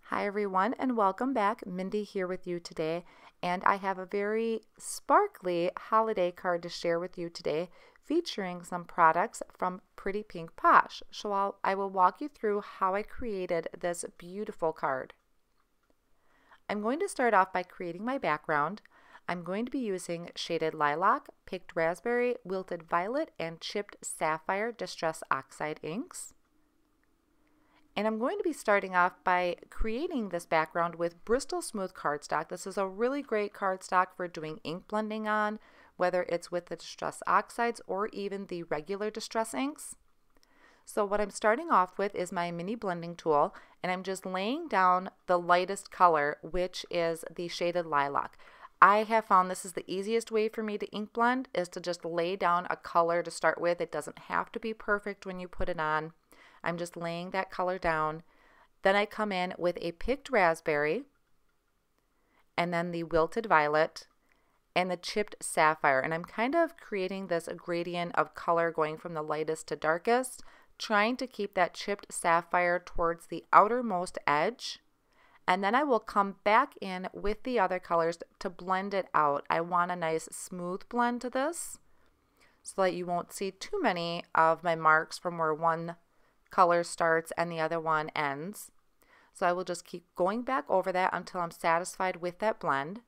Hi everyone and welcome back. Mindy here with you today, and I have a very sparkly holiday card to share with you today featuring some products from Pretty Pink Posh. So I will walk you through how I created this beautiful card. I'm going to start off by creating my background. I'm going to be using shaded lilac, picked raspberry, wilted violet, and chipped sapphire distress oxide inks. And I'm going to be starting off by creating this background with Bristol Smooth cardstock. This is a really great cardstock for doing ink blending on, whether it's with the distress oxides or even the regular distress inks. So what I'm starting off with is my mini blending tool, and I'm just laying down the lightest color, which is the shaded lilac. I have found this is the easiest way for me to ink blend, is to just lay down a color to start with. It doesn't have to be perfect when you put it on. I'm just laying that color down. Then I come in with a picked raspberry, and then the wilted violet, and the chipped sapphire. And I'm kind of creating this gradient of color going from the lightest to darkest, trying to keep that chipped sapphire towards the outermost edge. And then I will come back in with the other colors to blend it out. I want a nice smooth blend to this so that you won't see too many of my marks from where one color starts and the other one ends. So I will just keep going back over that until I'm satisfied with that blend.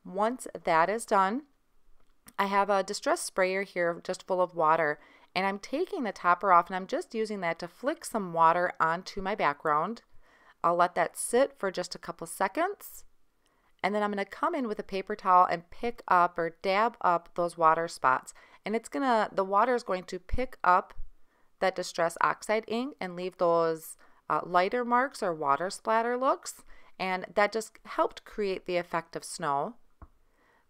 Once that is done, I have a distress sprayer here just full of water, and I'm taking the topper off and I'm just using that to flick some water onto my background. I'll let that sit for just a couple seconds, and then I'm going to come in with a paper towel and pick up or dab up those water spots, and the water is going to pick up that distress oxide ink and leave those lighter marks or water splatter looks, and that just helped create the effect of snow.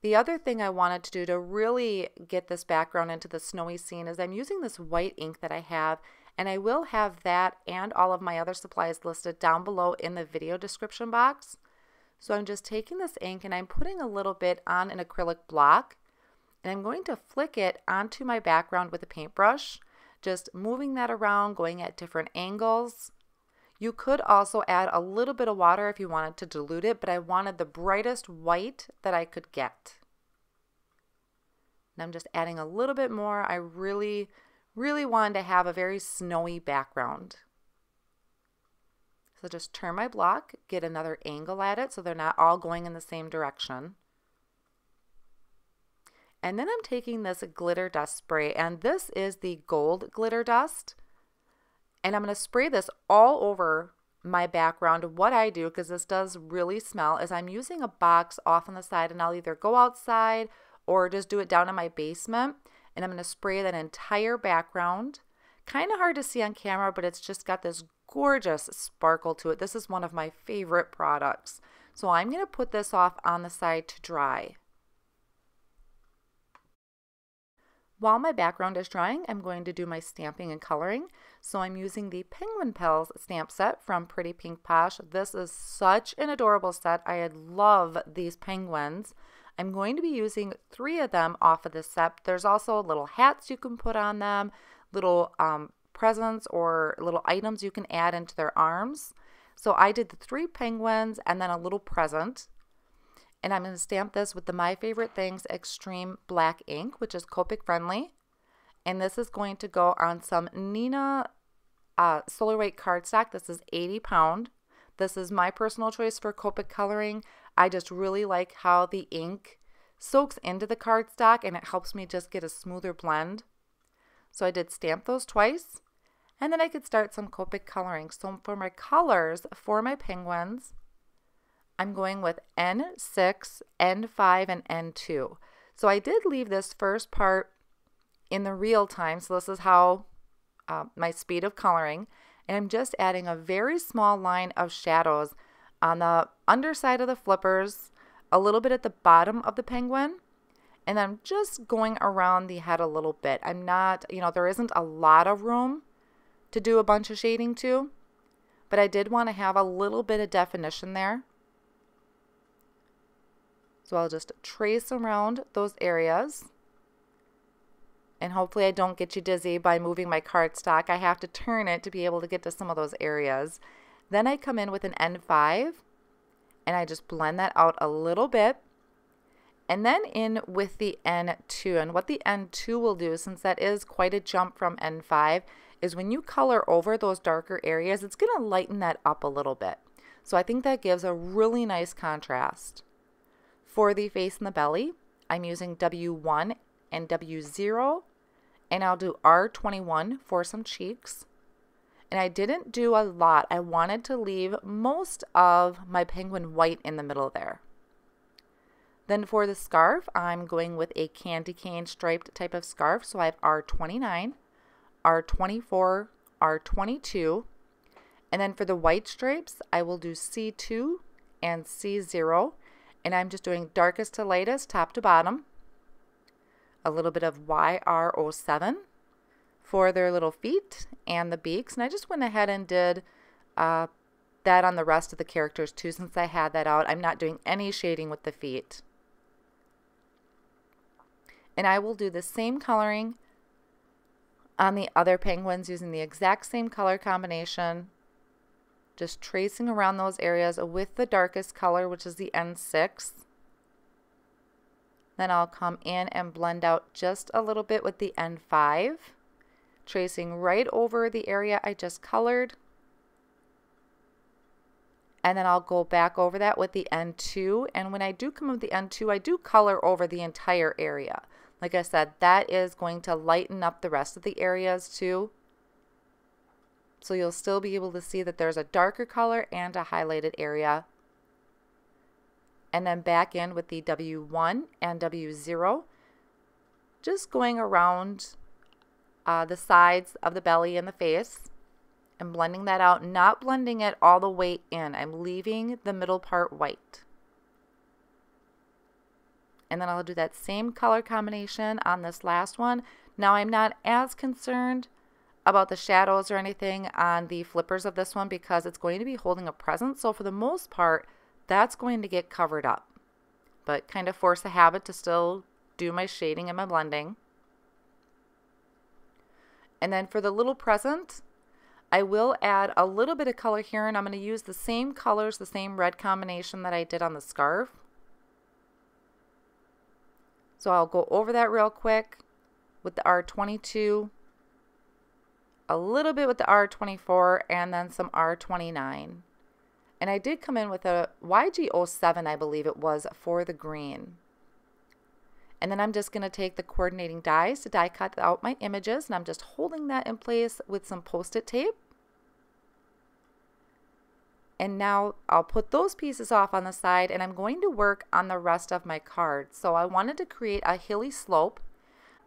The other thing I wanted to do to really get this background into the snowy scene is I'm using this white ink that I have, and I will have that and all of my other supplies listed down below in the video description box. So I'm just taking this ink and I'm putting a little bit on an acrylic block, and I'm going to flick it onto my background with a paintbrush, just moving that around, going at different angles. You could also add a little bit of water if you wanted to dilute it, but I wanted the brightest white that I could get. And I'm just adding a little bit more. I really wanted to have a very snowy background. So just turn my block, get another angle at it so they're not all going in the same direction. And then I'm taking this glitter dust spray, and this is the gold glitter dust. And I'm going to spray this all over my background. What I do, because this does really smell, is I'm using a box off on the side, and I'll either go outside or just do it down in my basement. And I'm going to spray that entire background. Kind of hard to see on camera, but it's just got this gorgeous sparkle to it. This is one of my favorite products. So I'm going to put this off on the side to dry. While my background is drying, I'm going to do my stamping and coloring. So I'm using the Penguin Pals stamp set from Pretty Pink Posh. This is such an adorable set. I love these penguins. I'm going to be using 3 of them off of this set. There's also little hats you can put on them, little presents or little items you can add into their arms. So I did the 3 penguins and then a little present. And I'm going to stamp this with the My Favorite Things Extreme Black ink, which is Copic friendly. And this is going to go on some Neenah Solar Weight cardstock. This is 80 pound. This is my personal choice for Copic Coloring. I just really like how the ink soaks into the cardstock, and it helps me just get a smoother blend. So I did stamp those twice, and then I could start some Copic Coloring. So for my colors for my penguins, I'm going with N6, N5, and N2. So I did leave this first part in the real time, so this is how my speed of coloring, and I'm just adding a very small line of shadows on the underside of the flippers, a little bit at the bottom of the penguin, and I'm just going around the head a little bit. I'm not, there isn't a lot of room to do a bunch of shading to, but I did want to have a little bit of definition there. So I'll just trace around those areas. And hopefully I don't get you dizzy by moving my cardstock. I have to turn it to be able to get to some of those areas. Then I come in with an N5 and I just blend that out a little bit. And then in with the N2. And what the N2 will do, since that is quite a jump from N5, is when you color over those darker areas, it's going to lighten that up a little bit. So I think that gives a really nice contrast. For the face and the belly, I'm using W1 and W0, and I'll do R21 for some cheeks. And I didn't do a lot. I wanted to leave most of my penguin white in the middle there. Then for the scarf, I'm going with a candy cane striped type of scarf. So I have R29, R24, R22. And then for the white stripes, I will do C2 and C0. And I'm just doing darkest to lightest, top to bottom. A little bit of YR07 for their little feet and the beaks. And I just went ahead and did that on the rest of the characters too, since I had that out. I'm not doing any shading with the feet. And I will do the same coloring on the other penguins using the exact same color combination. Just tracing around those areas with the darkest color, which is the N6. Then I'll come in and blend out just a little bit with the N5, tracing right over the area I just colored. And then I'll go back over that with the N2. And when I do come with the N2, I do color over the entire area. Like I said, that is going to lighten up the rest of the areas too. So you'll still be able to see that there's a darker color and a highlighted area. And then back in with the W1 and W0, just going around the sides of the belly and the face and blending that out, not blending it all the way in. I'm leaving the middle part white. And then I'll do that same color combination on this last one. Now I'm not as concerned about the shadows or anything on the flippers of this one because it's going to be holding a present. So for the most part, that's going to get covered up. But kind of force the habit to still do my shading and my blending. And then for the little present, I will add a little bit of color here, and I'm going to use the same colors, the same red combination that I did on the scarf. So I'll go over that real quick with the R22, a little bit with the R24, and then some R29. And I did come in with a YG07, I believe it was, for the green. And then I'm just going to take the coordinating dies to die cut out my images, and I'm just holding that in place with some Post-it tape. And now I'll put those pieces off on the side, and I'm going to work on the rest of my card. So I wanted to create a hilly slope.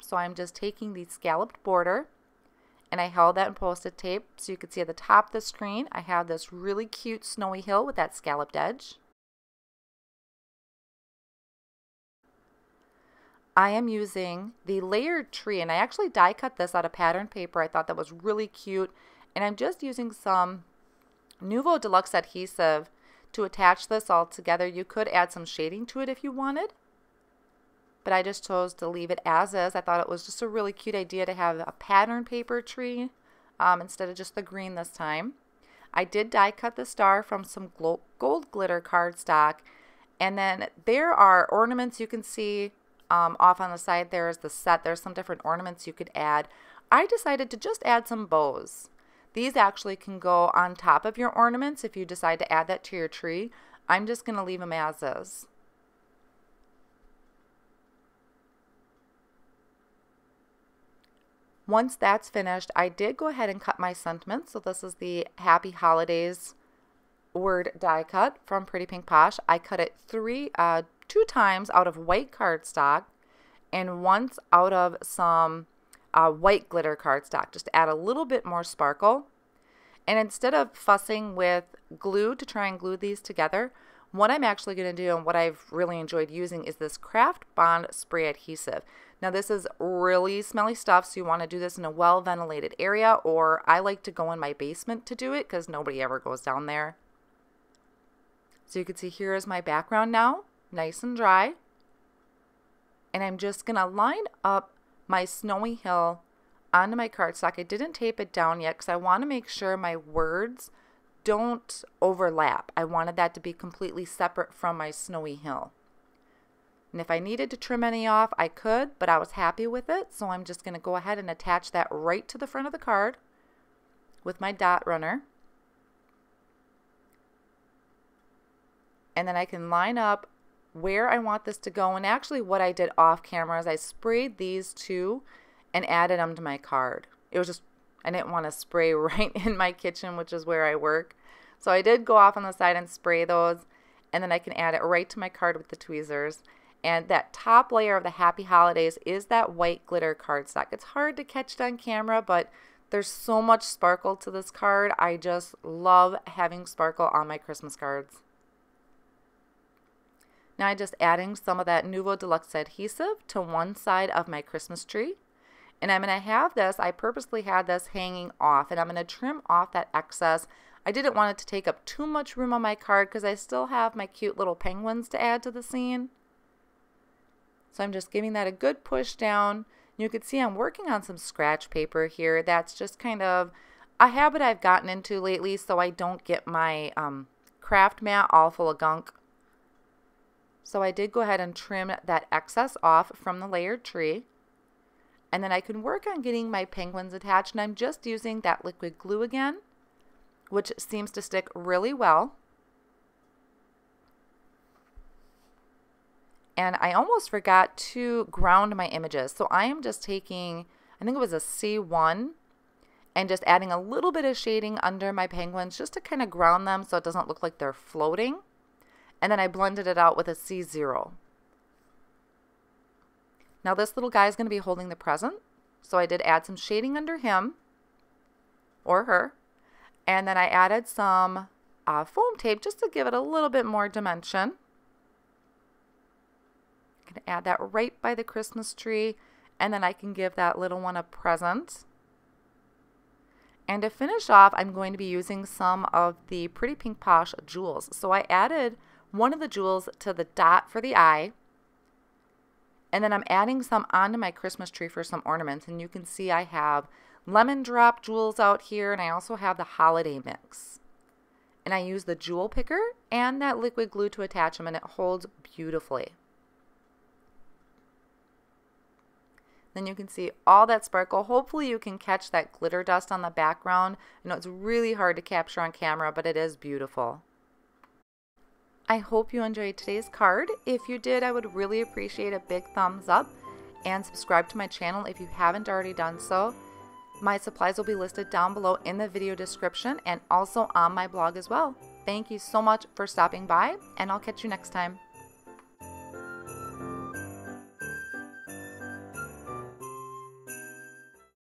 So I'm just taking the scalloped border, and I held that in Post-it tape so you can see at the top of the screen I have this really cute snowy hill with that scalloped edge. I am using the layered tree, and I actually die cut this out of pattern paper. I thought that was really cute, and I'm just using some Nuvo Deluxe adhesive to attach this all together. You could add some shading to it if you wanted, but I just chose to leave it as is. I thought it was just a really cute idea to have a pattern paper tree instead of just the green this time. I did die cut the star from some gold glitter cardstock, and then there are ornaments you can see off on the side. There's the set. There's some different ornaments you could add. I decided to just add some bows. These actually can go on top of your ornaments if you decide to add that to your tree. I'm just going to leave them as is. Once that's finished, I did go ahead and cut my sentiments. So this is the Happy Holidays word die cut from Pretty Pink Posh. I cut it two times out of white cardstock and once out of some white glitter cardstock, just to add a little bit more sparkle. And instead of fussing with glue to try and glue these together, what I'm actually going to do, and what I've really enjoyed using, is this CraftBond spray adhesive. Now this is really smelly stuff, so you want to do this in a well ventilated area, or I like to go in my basement to do it because nobody ever goes down there. So you can see here is my background now, nice and dry. And I'm just going to line up my snowy hill onto my cardstock. I didn't tape it down yet because I want to make sure my words don't overlap. I wanted that to be completely separate from my snowy hill. And if I needed to trim any off, I could, but I was happy with it. So I'm just going to go ahead and attach that right to the front of the card with my dot runner. And then I can line up where I want this to go. And actually what I did off camera is I sprayed these two and added them to my card. It was just, I didn't want to spray right in my kitchen, which is where I work. So I did go off on the side and spray those. And then I can add it right to my card with the tweezers. And that top layer of the Happy Holidays is that white glitter cardstock. It's hard to catch it on camera, but there's so much sparkle to this card. I just love having sparkle on my Christmas cards. Now I'm just adding some of that Nouveau Deluxe adhesive to one side of my Christmas tree. And I'm going to have this, I purposely had this hanging off, and I'm going to trim off that excess. I didn't want it to take up too much room on my card because I still have my cute little penguins to add to the scene. So I'm just giving that a good push down. You can see I'm working on some scratch paper here. That's just kind of a habit I've gotten into lately so I don't get my craft mat all full of gunk. So I did go ahead and trim that excess off from the layered tree. And then I can work on getting my penguins attached, and I'm just using that liquid glue again, which seems to stick really well. And I almost forgot to ground my images. So I am just taking, I think it was a C1, and just adding a little bit of shading under my penguins just to kind of ground them so it doesn't look like they're floating. And then I blended it out with a C0. Now this little guy is going to be holding the present. So I did add some shading under him or her. And then I added some foam tape just to give it a little bit more dimension. I'm going to add that right by the Christmas tree, and then I can give that little one a present. And to finish off, I'm going to be using some of the Pretty Pink Posh jewels. So I added one of the jewels to the dot for the eye, and then I'm adding some onto my Christmas tree for some ornaments. And you can see I have lemon drop jewels out here, and I also have the holiday mix. And I use the jewel picker and that liquid glue to attach them, and it holds beautifully. Then you can see all that sparkle. Hopefully you can catch that glitter dust on the background. I know it's really hard to capture on camera, but it is beautiful. I hope you enjoyed today's card. If you did, I would really appreciate a big thumbs up, and subscribe to my channel if you haven't already done so. My supplies will be listed down below in the video description and also on my blog as well. Thank you so much for stopping by, and I'll catch you next time.